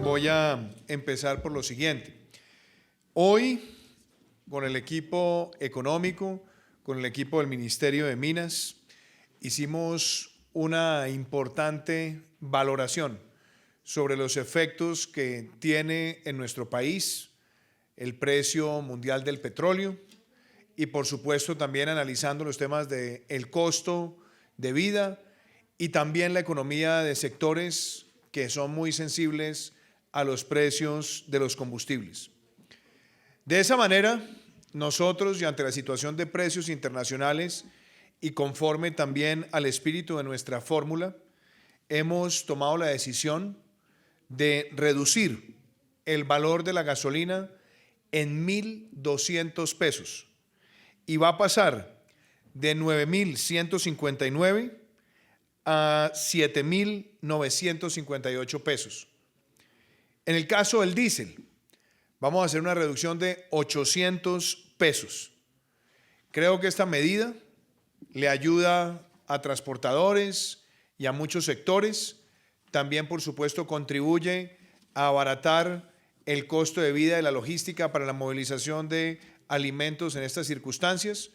Voy a empezar por lo siguiente. Hoy, con el equipo económico, con el equipo del Ministerio de Minas, hicimos una importante valoración sobre los efectos que tiene en nuestro país el precio mundial del petróleo y, por supuesto, también analizando los temas del costo de vida y también la economía de sectores que son muy sensibles a los precios de los combustibles. De esa manera, nosotros, y ante la situación de precios internacionales y conforme también al espíritu de nuestra fórmula, hemos tomado la decisión de reducir el valor de la gasolina en 1.200 pesos y va a pasar de 9.159 a 7.958 pesos. En el caso del diésel, vamos a hacer una reducción de 800 pesos. Creo que esta medida le ayuda a transportadores y a muchos sectores. También, por supuesto, contribuye a abaratar el costo de vida de la logística para la movilización de alimentos en estas circunstancias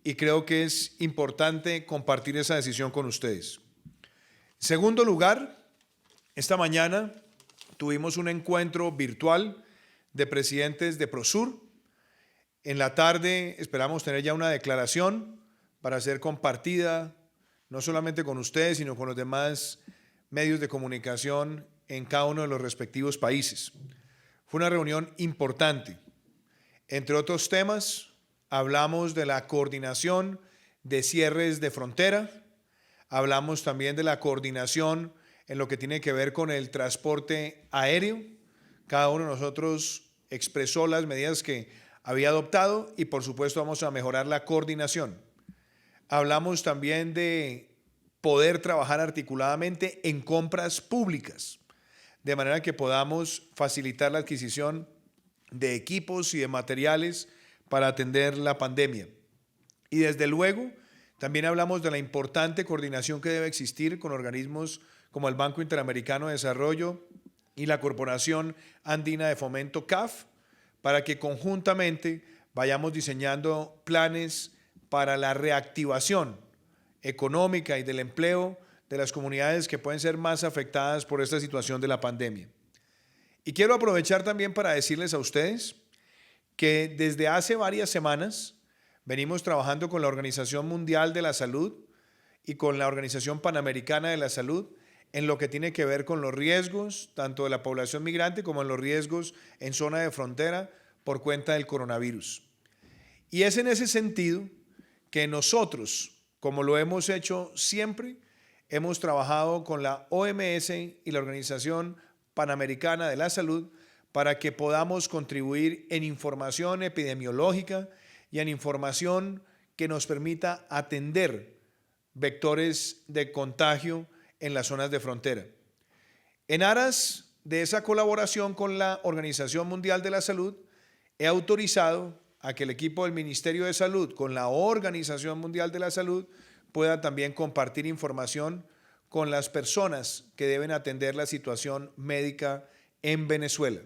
y creo que es importante compartir esa decisión con ustedes. En segundo lugar, esta mañana tuvimos un encuentro virtual de presidentes de Prosur. En la tarde esperamos tener ya una declaración para ser compartida, no solamente con ustedes, sino con los demás medios de comunicación en cada uno de los respectivos países. Fue una reunión importante. Entre otros temas, hablamos de la coordinación de cierres de frontera, hablamos también de la coordinación en lo que tiene que ver con el transporte aéreo. Cada uno de nosotros expresó las medidas que había adoptado y, por supuesto, vamos a mejorar la coordinación. Hablamos también de poder trabajar articuladamente en compras públicas, de manera que podamos facilitar la adquisición de equipos y de materiales para atender la pandemia. Y desde luego, también hablamos de la importante coordinación que debe existir con organismos como el Banco Interamericano de Desarrollo y la Corporación Andina de Fomento CAF, para que conjuntamente vayamos diseñando planes para la reactivación económica y del empleo de las comunidades que pueden ser más afectadas por esta situación de la pandemia. Y quiero aprovechar también para decirles a ustedes que desde hace varias semanas venimos trabajando con la Organización Mundial de la Salud y con la Organización Panamericana de la Salud en lo que tiene que ver con los riesgos, tanto de la población migrante como en los riesgos en zona de frontera por cuenta del coronavirus. Y es en ese sentido que nosotros, como lo hemos hecho siempre, hemos trabajado con la OMS y la Organización Panamericana de la Salud para que podamos contribuir en información epidemiológica y en información que nos permita atender vectores de contagio en las zonas de frontera. En aras de esa colaboración con la Organización Mundial de la Salud, he autorizado a que el equipo del Ministerio de Salud con la Organización Mundial de la Salud pueda también compartir información con las personas que deben atender la situación médica en Venezuela.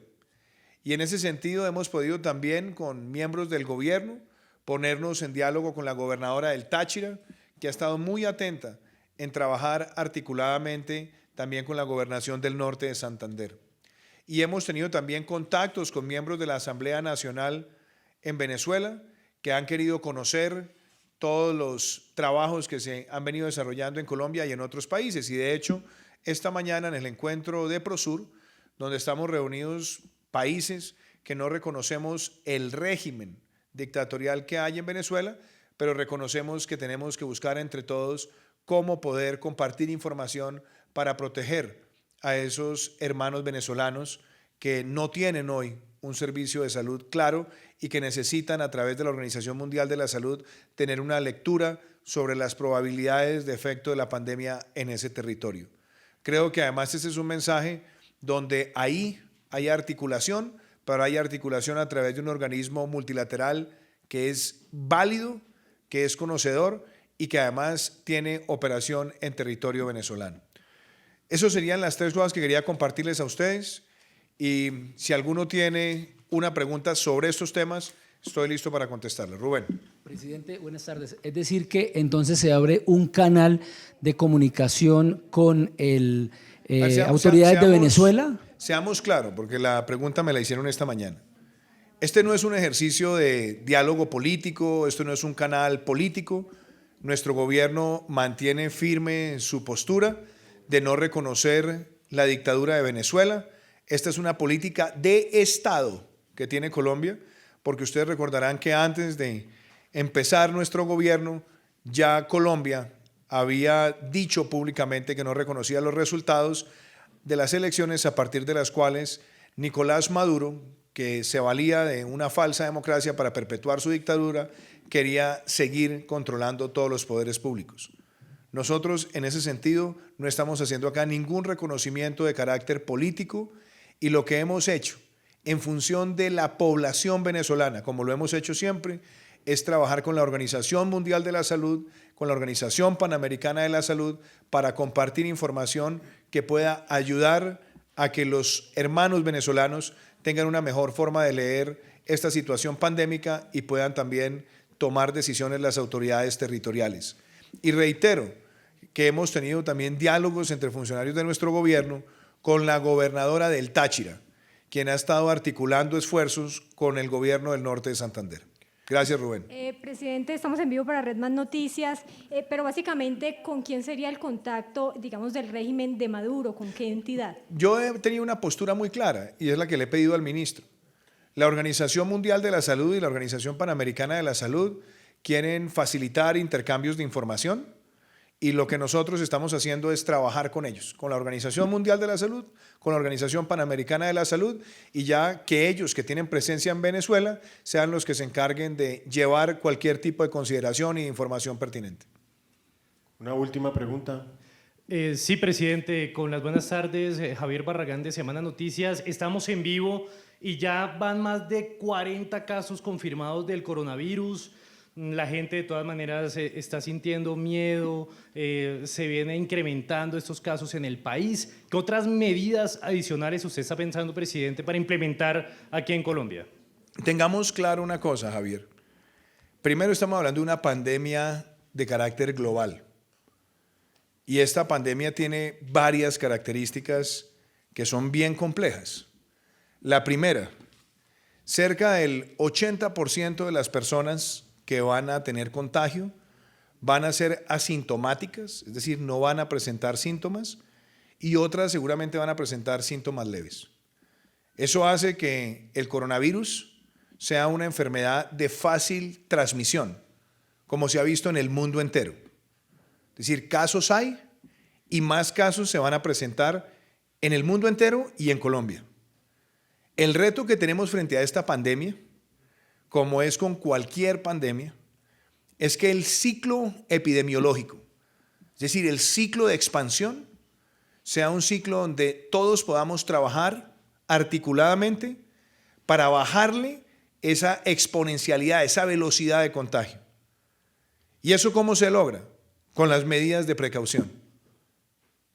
Y en ese sentido hemos podido también con miembros del gobierno ponernos en diálogo con la gobernadora del Táchira, que ha estado muy atenta en trabajar articuladamente también con la Gobernación del Norte de Santander. Y hemos tenido también contactos con miembros de la Asamblea Nacional en Venezuela que han querido conocer todos los trabajos que se han venido desarrollando en Colombia y en otros países. Y de hecho, esta mañana en el encuentro de Prosur, donde estamos reunidos países que no reconocemos el régimen dictatorial que hay en Venezuela, pero reconocemos que tenemos que buscar entre todos cómo poder compartir información para proteger a esos hermanos venezolanos que no tienen hoy un servicio de salud claro y que necesitan a través de la Organización Mundial de la Salud tener una lectura sobre las probabilidades de efecto de la pandemia en ese territorio. Creo que además ese es un mensaje donde ahí hay articulación, pero hay articulación a través de un organismo multilateral que es válido, que es conocedor y que además tiene operación en territorio venezolano. Esas serían las 3 cosas que quería compartirles a ustedes, y si alguno tiene una pregunta sobre estos temas, estoy listo para contestarle. Rubén. Presidente, buenas tardes. Es decir que entonces se abre un canal de comunicación con autoridades de Venezuela. Seamos claros, porque la pregunta me la hicieron esta mañana. Este no es un ejercicio de diálogo político, esto no es un canal político. Nuestro gobierno mantiene firme su postura de no reconocer la dictadura de Venezuela. Esta es una política de Estado que tiene Colombia, porque ustedes recordarán que antes de empezar nuestro gobierno, ya Colombia había dicho públicamente que no reconocía los resultados de las elecciones a partir de las cuales Nicolás Maduro, que se valía de una falsa democracia para perpetuar su dictadura, quería seguir controlando todos los poderes públicos. Nosotros, en ese sentido, no estamos haciendo acá ningún reconocimiento de carácter político, y lo que hemos hecho en función de la población venezolana, como lo hemos hecho siempre, es trabajar con la Organización Mundial de la Salud, con la Organización Panamericana de la Salud, para compartir información que pueda ayudar a que los hermanos venezolanos tengan una mejor forma de leer esta situación pandémica y puedan también tomar decisiones las autoridades territoriales. Y reitero que hemos tenido también diálogos entre funcionarios de nuestro gobierno con la gobernadora del Táchira, quien ha estado articulando esfuerzos con el gobierno del norte de Santander. Gracias, Rubén. Presidente, estamos en vivo para Red Más Noticias, pero básicamente, ¿con quién sería el contacto, digamos, del régimen de Maduro? ¿Con qué entidad? Yo he tenido una postura muy clara, y es la que le he pedido al ministro. La Organización Mundial de la Salud y la Organización Panamericana de la Salud quieren facilitar intercambios de información, y lo que nosotros estamos haciendo es trabajar con ellos, con la Organización Mundial de la Salud, con la Organización Panamericana de la Salud, y ya que ellos que tienen presencia en Venezuela sean los que se encarguen de llevar cualquier tipo de consideración e información pertinente. Una última pregunta. Sí, presidente, con las buenas tardes, Javier Barragán de Semana Noticias. Estamos en vivo y ya van más de 40 casos confirmados del coronavirus. La gente de todas maneras está sintiendo miedo, se viene incrementando estos casos en el país. ¿Qué otras medidas adicionales usted está pensando, presidente, para implementar aquí en Colombia? Tengamos claro una cosa, Javier. Primero, estamos hablando de una pandemia de carácter global. Y esta pandemia tiene varias características que son bien complejas. La primera, cerca del 80% de las personas que van a tener contagio van a ser asintomáticas, es decir, no van a presentar síntomas, y otras seguramente van a presentar síntomas leves. Eso hace que el coronavirus sea una enfermedad de fácil transmisión, como se ha visto en el mundo entero. Es decir, casos hay y más casos se van a presentar en el mundo entero y en Colombia. El reto que tenemos frente a esta pandemia, como es con cualquier pandemia, es que el ciclo epidemiológico, es decir, el ciclo de expansión, sea un ciclo donde todos podamos trabajar articuladamente para bajarle esa exponencialidad, esa velocidad de contagio. ¿Y eso cómo se logra? Con las medidas de precaución,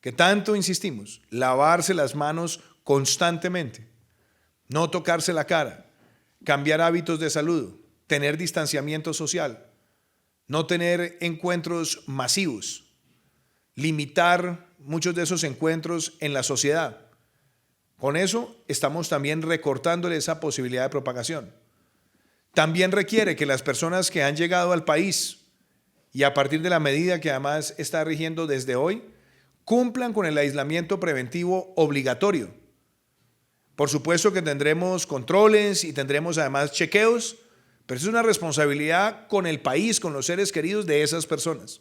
que tanto insistimos: lavarse las manos constantemente, no tocarse la cara, cambiar hábitos de salud, tener distanciamiento social, no tener encuentros masivos, limitar muchos de esos encuentros en la sociedad. Con eso estamos también recortándole esa posibilidad de propagación. También requiere que las personas que han llegado al país, y a partir de la medida que además está rigiendo desde hoy, cumplan con el aislamiento preventivo obligatorio. Por supuesto que tendremos controles y tendremos además chequeos, pero es una responsabilidad con el país, con los seres queridos de esas personas.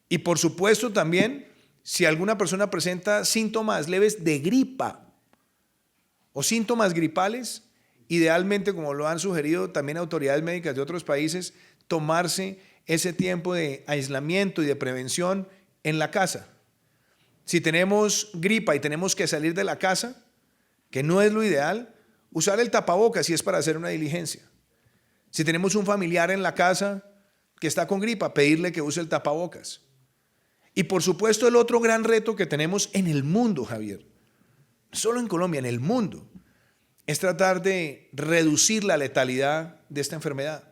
Y por supuesto también, si alguna persona presenta síntomas leves de gripa o síntomas gripales, idealmente, como lo han sugerido también autoridades médicas de otros países, tomarse ese tiempo de aislamiento y de prevención en la casa. Si tenemos gripa y tenemos que salir de la casa, que no es lo ideal, usar el tapabocas si es para hacer una diligencia. Si tenemos un familiar en la casa, que está con gripa, pedirle que use el tapabocas. Y por supuesto el otro gran reto que tenemos en el mundo, Javier, no solo en Colombia, en el mundo, es tratar de reducir la letalidad de esta enfermedad,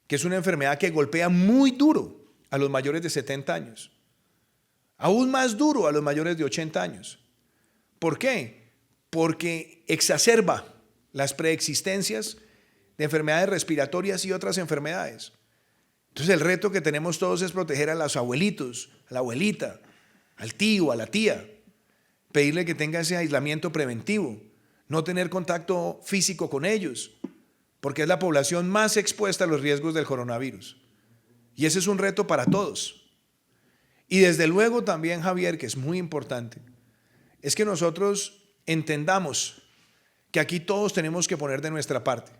que es una enfermedad que golpea muy duro a los mayores de 70 años, aún más duro a los mayores de 80 años. ¿Por qué? Porque exacerba las preexistencias de enfermedades respiratorias y otras enfermedades. Entonces el reto que tenemos todos es proteger a los abuelitos, a la abuelita, al tío, a la tía, pedirle que tenga ese aislamiento preventivo, no tener contacto físico con ellos, porque es la población más expuesta a los riesgos del coronavirus. Y ese es un reto para todos. Y desde luego también, Javier, que es muy importante, es que nosotros entendamos que aquí todos tenemos que poner de nuestra parte.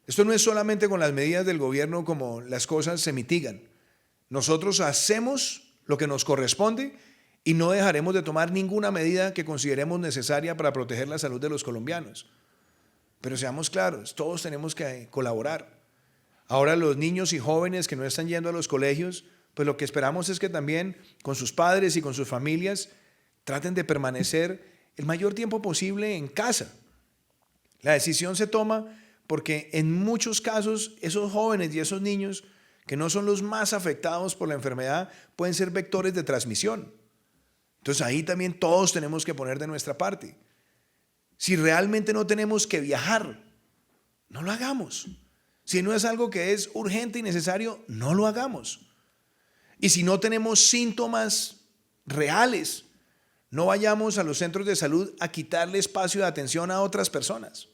Esto no es solamente con las medidas del gobierno como las cosas se mitigan. Nosotros hacemos lo que nos corresponde y no dejaremos de tomar ninguna medida que consideremos necesaria para proteger la salud de los colombianos. Pero seamos claros, todos tenemos que colaborar. Ahora los niños y jóvenes que no están yendo a los colegios, pues lo que esperamos es que también con sus padres y con sus familias traten de permanecer el mayor tiempo posible en casa. La decisión se toma porque en muchos casos esos jóvenes y esos niños que no son los más afectados por la enfermedad pueden ser vectores de transmisión. Entonces ahí también todos tenemos que poner de nuestra parte. Si realmente no tenemos que viajar, no lo hagamos. Si no es algo que es urgente y necesario, no lo hagamos. Y si no tenemos síntomas reales, no vayamos a los centros de salud a quitarle espacio de atención a otras personas.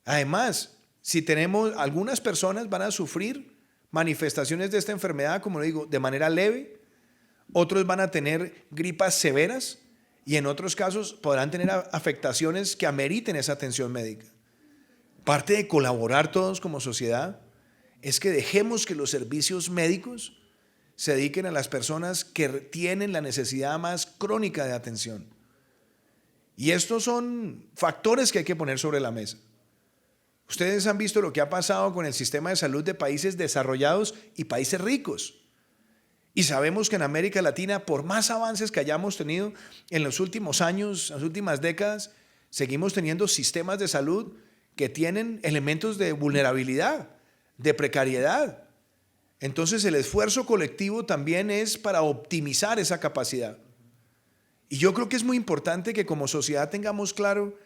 Además, si tenemos, algunas personas van a sufrir manifestaciones de esta enfermedad, como digo, de manera leve, otros van a tener gripas severas y en otros casos podrán tener afectaciones que ameriten esa atención médica. Parte de colaborar todos como sociedad es que dejemos que los servicios médicos se dediquen a las personas que tienen la necesidad más crónica de atención. Y estos son factores que hay que poner sobre la mesa. Ustedes han visto lo que ha pasado con el sistema de salud de países desarrollados y países ricos. Y sabemos que en América Latina, por más avances que hayamos tenido en los últimos años, en las últimas décadas, seguimos teniendo sistemas de salud que tienen elementos de vulnerabilidad, de precariedad. Entonces el esfuerzo colectivo también es para optimizar esa capacidad. Y yo creo que es muy importante que como sociedad tengamos claro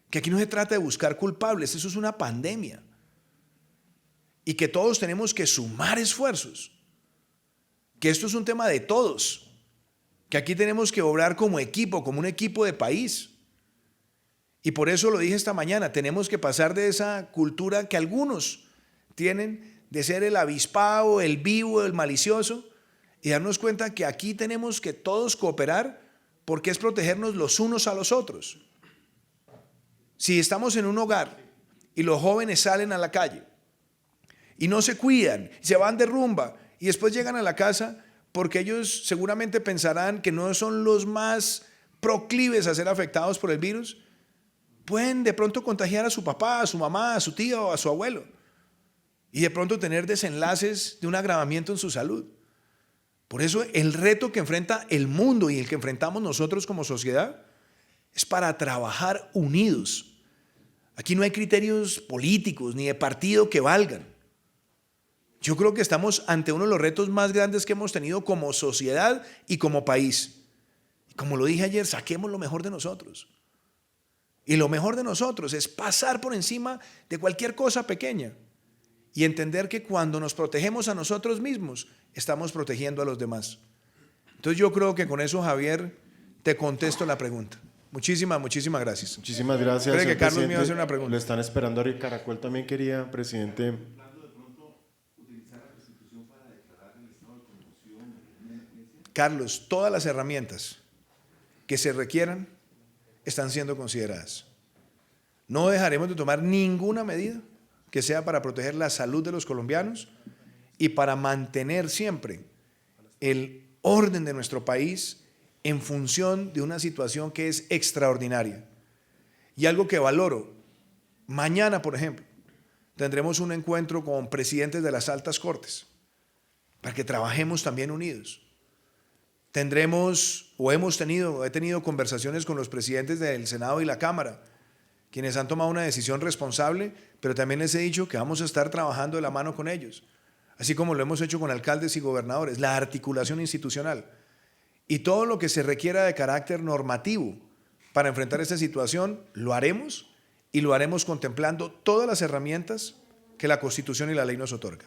que aquí no se trata de buscar culpables, eso es una pandemia. Y que todos tenemos que sumar esfuerzos, que esto es un tema de todos, que aquí tenemos que obrar como equipo, como un equipo de país. Y por eso lo dije esta mañana, tenemos que pasar de esa cultura que algunos tienen de ser el avispado, el vivo, el malicioso, y darnos cuenta que aquí tenemos que todos cooperar porque es protegernos los unos a los otros. Si estamos en un hogar y los jóvenes salen a la calle y no se cuidan, se van de rumba y después llegan a la casa porque ellos seguramente pensarán que no son los más proclives a ser afectados por el virus, pueden de pronto contagiar a su papá, a su mamá, a su tío o a su abuelo y de pronto tener desenlaces de un agravamiento en su salud. Por eso el reto que enfrenta el mundo y el que enfrentamos nosotros como sociedad es para trabajar unidos. Aquí no hay criterios políticos ni de partido que valgan. Yo creo que estamos ante uno de los retos más grandes que hemos tenido como sociedad y como país. Y como lo dije ayer, saquemos lo mejor de nosotros. Y lo mejor de nosotros es pasar por encima de cualquier cosa pequeña y entender que cuando nos protegemos a nosotros mismos, estamos protegiendo a los demás. Entonces yo creo que con eso, Javier, te contesto la pregunta. Muchísimas gracias. Muchísimas gracias. Creo que Carlos me presidente. iba a hacer una pregunta. Le están esperando ahora y Caracol también quería, presidente. Carlos, todas las herramientas que se requieran están siendo consideradas. No dejaremos de tomar ninguna medida que sea para proteger la salud de los colombianos y para mantener siempre el orden de nuestro país en función de una situación que es extraordinaria. Y algo que valoro, mañana, por ejemplo, tendremos un encuentro con presidentes de las altas cortes para que trabajemos también unidos. Tendremos, o he tenido conversaciones con los presidentes del Senado y la Cámara, quienes han tomado una decisión responsable, pero también les he dicho que vamos a estar trabajando de la mano con ellos, así como lo hemos hecho con alcaldes y gobernadores, la articulación institucional. Y todo lo que se requiera de carácter normativo para enfrentar esta situación, lo haremos y lo haremos contemplando todas las herramientas que la Constitución y la ley nos otorga.